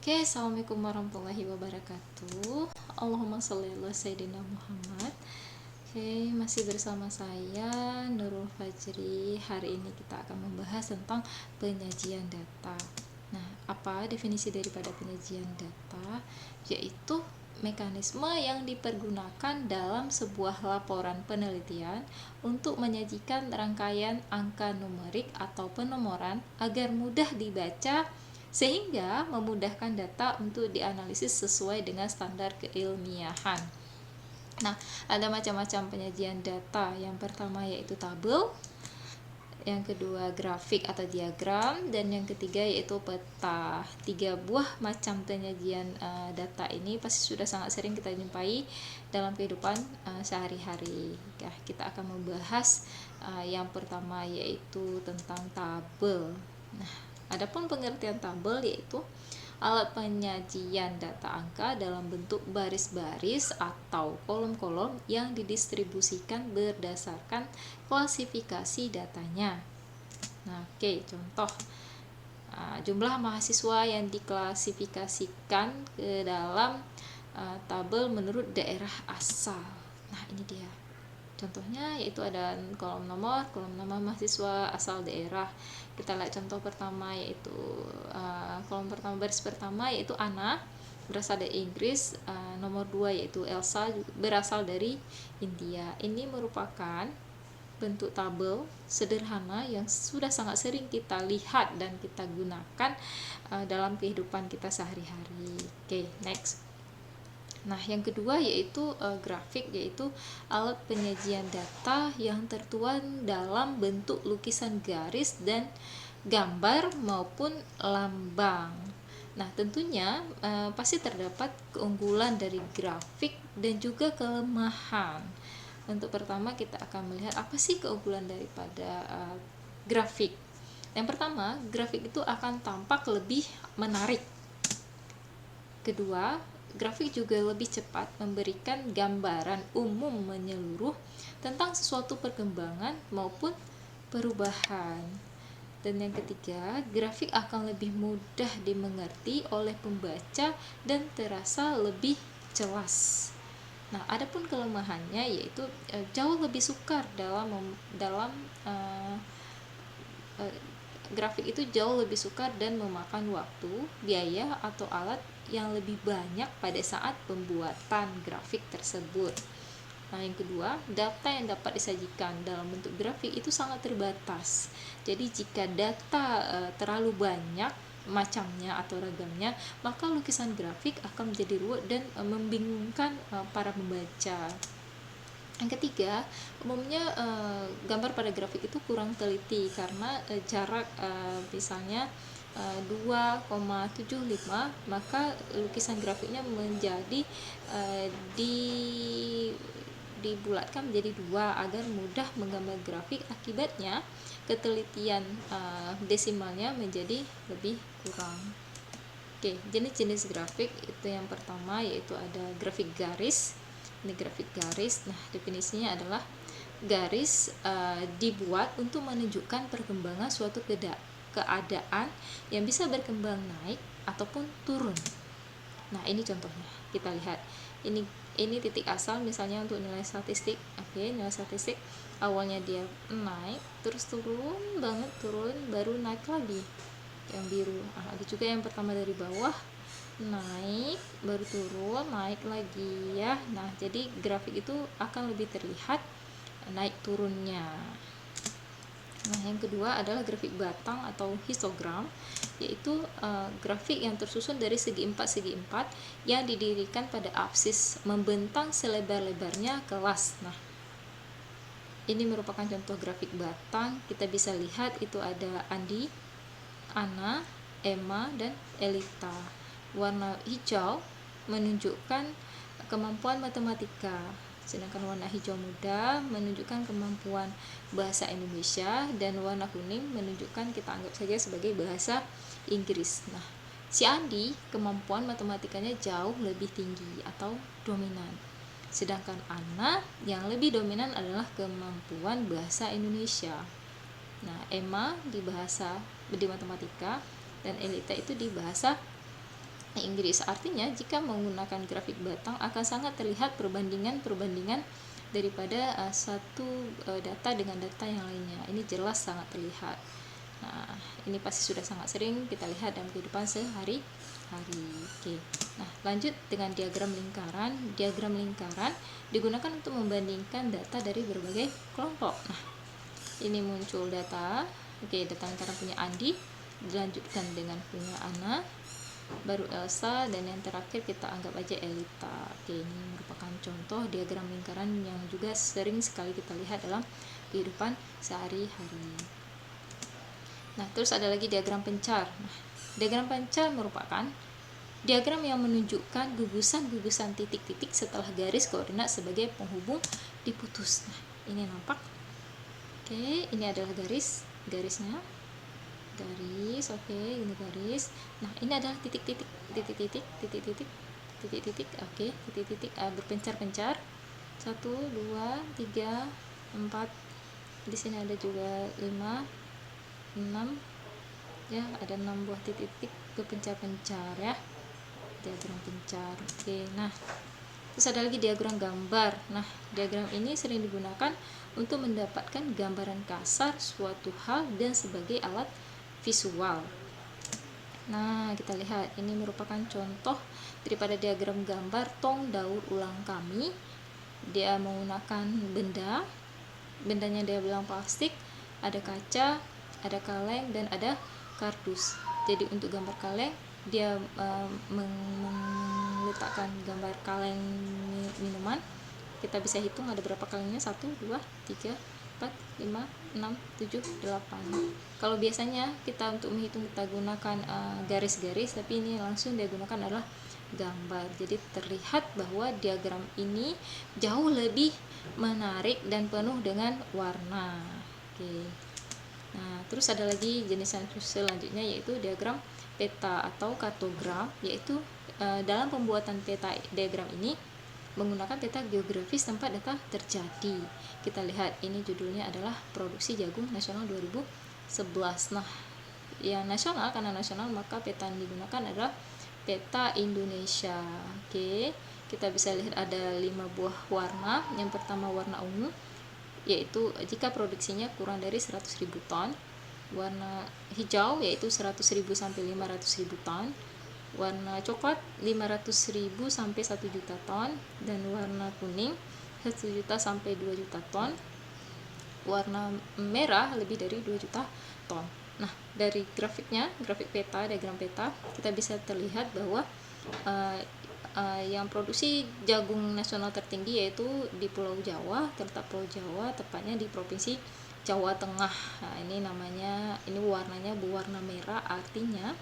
Oke, assalamualaikum warahmatullahi wabarakatuh. Allahumma sholli ala sayyidina Muhammad. Oke, masih bersama saya Nurul Fajri. Hari ini kita akan membahas tentang penyajian data. Nah, apa definisi daripada penyajian data? Yaitu mekanisme yang dipergunakan dalam sebuah laporan penelitian untuk menyajikan rangkaian angka numerik atau penomoran agar mudah dibaca sehingga memudahkan data untuk dianalisis sesuai dengan standar keilmiahan. Nah, ada macam-macam penyajian data. Yang pertama yaitu tabel, yang kedua grafik atau diagram, dan yang ketiga yaitu peta. Tiga buah macam penyajian data ini pasti sudah sangat sering kita jumpai dalam kehidupan sehari-hari. Ya, kita akan membahas yang pertama yaitu tentang tabel. Nah, adapun pengertian tabel yaitu alat penyajian data angka dalam bentuk baris-baris atau kolom-kolom yang didistribusikan berdasarkan klasifikasi datanya. Nah, oke, contoh jumlah mahasiswa yang diklasifikasikan ke dalam tabel menurut daerah asal. Nah, ini dia. Contohnya yaitu ada kolom nama mahasiswa asal daerah. Kita lihat contoh pertama yaitu kolom pertama, baris pertama yaitu Anna berasal dari Inggris, nomor 2 yaitu Elsa berasal dari India. Ini merupakan bentuk tabel sederhana yang sudah sangat sering kita lihat dan kita gunakan dalam kehidupan kita sehari-hari. Oke, next. Nah, yang kedua yaitu grafik, yaitu alat penyajian data yang tertuang dalam bentuk lukisan garis dan gambar maupun lambang. Nah, tentunya pasti terdapat keunggulan dari grafik dan juga kelemahan. Untuk pertama kita akan melihat apa sih keunggulan daripada grafik. Yang pertama, grafik itu akan tampak lebih menarik. Kedua, grafik juga lebih cepat memberikan gambaran umum menyeluruh tentang sesuatu perkembangan maupun perubahan. Dan yang ketiga, grafik akan lebih mudah dimengerti oleh pembaca dan terasa lebih jelas. Nah, adapun kelemahannya yaitu jauh lebih sukar grafik itu jauh lebih sukar dan memakan waktu, biaya, atau alat yang lebih banyak pada saat pembuatan grafik tersebut. Nah, yang kedua, data yang dapat disajikan dalam bentuk grafik itu sangat terbatas. Jadi jika data terlalu banyak macamnya atau ragamnya, maka lukisan grafik akan menjadi ruwet dan membingungkan para pembaca. Yang ketiga, umumnya gambar pada grafik itu kurang teliti karena jarak misalnya 2,75, maka lukisan grafiknya menjadi dibulatkan menjadi 2 agar mudah menggambar grafik. Akibatnya ketelitian desimalnya menjadi lebih kurang. Oke, jenis-jenis grafik itu yang pertama yaitu ada grafik garis. Ini grafik garis. Nah, definisinya adalah garis dibuat untuk menunjukkan perkembangan suatu keadaan yang bisa berkembang naik ataupun turun. Nah, ini contohnya. Kita lihat. Ini titik asal misalnya untuk nilai statistik. Oke, nilai statistik awalnya dia naik, terus turun banget, turun baru naik lagi. Yang biru. Ada juga yang pertama dari bawah naik baru turun, naik lagi ya. Nah, jadi grafik itu akan lebih terlihat naik turunnya. Nah, yang kedua adalah grafik batang atau histogram, yaitu grafik yang tersusun dari segi 4 yang didirikan pada apsis membentang selebar-lebarnya kelas. Nah, ini merupakan contoh grafik batang. Kita bisa lihat itu ada Andi, Anna, Emma, dan Elita. Warna hijau menunjukkan kemampuan matematika, sedangkan warna hijau muda menunjukkan kemampuan bahasa Indonesia, dan warna kuning menunjukkan, kita anggap saja sebagai bahasa Inggris. Nah, si Andi kemampuan matematikanya jauh lebih tinggi atau dominan, sedangkan Anna yang lebih dominan adalah kemampuan bahasa Indonesia. Nah, Emma di matematika, dan Elita itu di bahasa Inggris. Artinya jika menggunakan grafik batang akan sangat terlihat perbandingan daripada satu data dengan data yang lainnya. Ini jelas sangat terlihat. Nah, ini pasti sudah sangat sering kita lihat dalam kehidupan sehari-hari. Oke. Nah, lanjut dengan diagram lingkaran. Diagram lingkaran digunakan untuk membandingkan data dari berbagai kelompok. Nah, ini muncul data. Oke, data lingkaran punya Andi, dilanjutkan dengan punya Ana, baru Elsa, dan yang terakhir kita anggap aja Elita. Oke, ini merupakan contoh diagram lingkaran yang juga sering sekali kita lihat dalam kehidupan sehari-hari. Nah, terus ada lagi diagram pencar. Nah, diagram pencar merupakan diagram yang menunjukkan gugusan-gugusan titik-titik setelah garis koordinat sebagai penghubung diputus. Nah, ini nampak. Oke, ini adalah garisnya. Garis, oke, ini garis. Nah, ini adalah titik-titik, oke, titik-titik berpencar-pencar. 1, 2, 3, 4. Di sini ada juga 5, 6. Ya, ada 6 buah titik-titik berpencar-pencar ya. Diagram pencar. Oke, nah. Terus ada lagi diagram gambar. Nah, diagram ini sering digunakan untuk mendapatkan gambaran kasar suatu hal dan sebagai alat visual. Nah, kita lihat ini merupakan contoh daripada diagram gambar tong daur ulang kami. Dia menggunakan bendanya dia bilang plastik, ada kaca, ada kaleng, dan ada kardus. Jadi untuk gambar kaleng dia meletakkan gambar kaleng minuman. Kita bisa hitung ada berapa kalengnya, 1, 2, 3, 4, 5, 6, 7, 8. Kalau biasanya kita untuk menghitung kita gunakan garis-garis, tapi ini langsung dia gunakan adalah gambar. Jadi terlihat bahwa diagram ini jauh lebih menarik dan penuh dengan warna. Oke. Nah, terus ada lagi jenis selanjutnya yaitu diagram peta atau kartogram, yaitu dalam pembuatan peta diagram ini menggunakan peta geografis tempat data terjadi. Kita lihat ini judulnya adalah Produksi Jagung Nasional 2011. Nah, yang nasional, karena nasional maka peta yang digunakan adalah peta Indonesia. Oke, kita bisa lihat ada 5 buah warna. Yang pertama warna ungu, yaitu jika produksinya kurang dari 100.000 ton. Warna hijau yaitu 100.000 sampai 500.000 ton. Warna coklat 500.000 sampai 1 juta ton, dan warna kuning 1 juta sampai 2 juta ton. Warna merah lebih dari 2 juta ton. Nah, dari grafik peta, diagram peta, kita bisa terlihat bahwa yang produksi jagung nasional tertinggi yaitu di Pulau Jawa, terletak Pulau Jawa, tepatnya di Provinsi Jawa Tengah. Nah, ini warnanya berwarna merah, artinya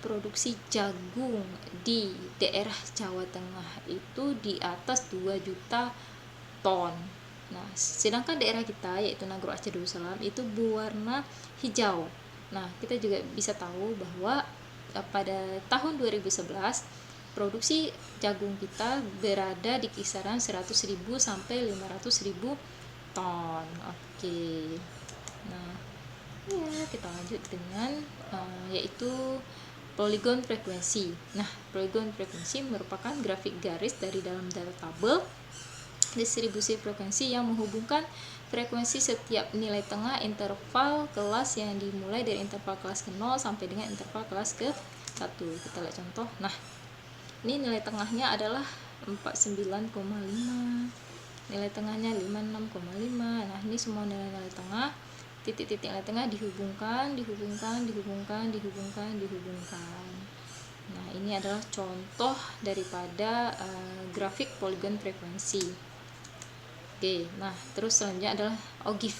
produksi jagung di daerah Jawa Tengah itu di atas 2 juta ton. Nah, sedangkan daerah kita yaitu Nagro Aceh Darussalam itu berwarna hijau. Nah, kita juga bisa tahu bahwa pada tahun 2011 produksi jagung kita berada di kisaran 100.000 sampai 500.000 ton. Oke. Nah, ya, kita lanjut dengan yaitu poligon frekuensi. Nah, poligon frekuensi merupakan grafik garis dari dalam data tabel distribusi frekuensi yang menghubungkan frekuensi setiap nilai tengah interval kelas yang dimulai dari interval kelas ke-0 sampai dengan interval kelas ke-1. Kita lihat contoh. Nah, ini nilai tengahnya adalah 49,5. Nilai tengahnya 56,5. Nah, ini semua nilai-nilai tengah. Titik-titik nilai tengah dihubungkan. Nah, ini adalah contoh daripada grafik poligon frekuensi. Oke, nah terus selanjutnya adalah OGIF.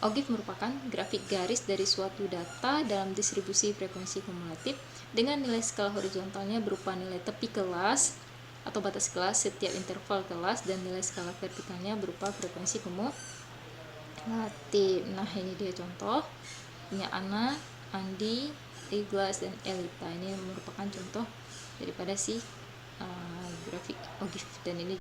OGIF merupakan grafik garis dari suatu data dalam distribusi frekuensi kumulatif dengan nilai skala horizontalnya berupa nilai tepi kelas atau batas kelas setiap interval kelas, dan nilai skala vertikalnya berupa frekuensi kumulatif. Nah, ini dia contoh. Ini Ana, Andi, Iglas, dan Elita. Ini merupakan contoh daripada grafik OGIF, dan ini